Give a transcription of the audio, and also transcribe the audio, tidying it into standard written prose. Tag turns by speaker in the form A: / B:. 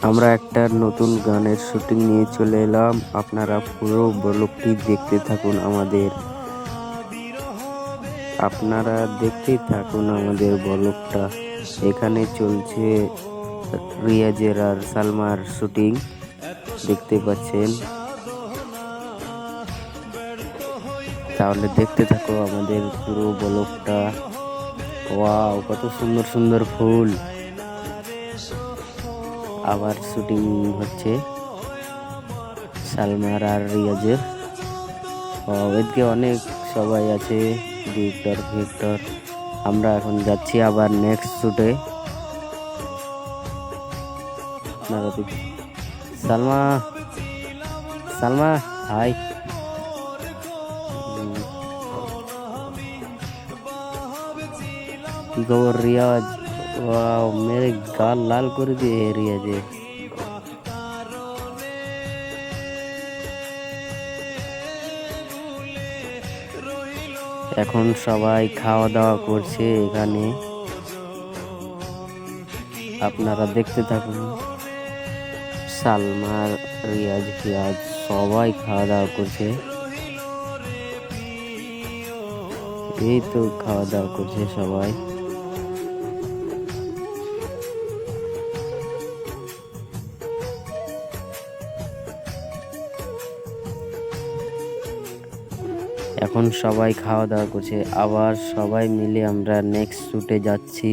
A: আমরা একটা নতুন গানের শুটিং নিয়ে চলে এলাম। আপনারা পুরো ব্লগটি দেখতে থাকুন আমাদের ব্লগটা। এখানে চলছে রিয়াজের আর সালমার শুটিং, দেখতে পাচ্ছেন। তাহলে দেখতে থাকো আমাদের পুরো ব্লগটা। ওয়াও, কত সুন্দর সুন্দর ফুল। আবার শুটিং হচ্ছে সালমার আর রিয়াজের। এদিকে অনেক সবাই আছে, ডিরেক্টর ফিরেক্টর। আমরা এখন যাচ্ছি আবার নেক্সট শুটে। আপনারা সালমা, সালমা হাই। কি খবর রিয়াজ? ওয়াও, মেরে গাল লাল করে দিয়ে রিয়াজে। এখন সবাই খাওয়া দাওয়া করছে এখানে, আপনারা দেখতে থাকুন। সালমার, রিয়াজ ফিয়াজ সবাই খাওয়া দাওয়া করছে। এই তো খাওয়া দাওয়া করছে সবাই। এখন সবাই খাওয়া দাওয়া করছে, আবার সবাই মিলে আমরা নেক্সট শুটে যাচ্ছি।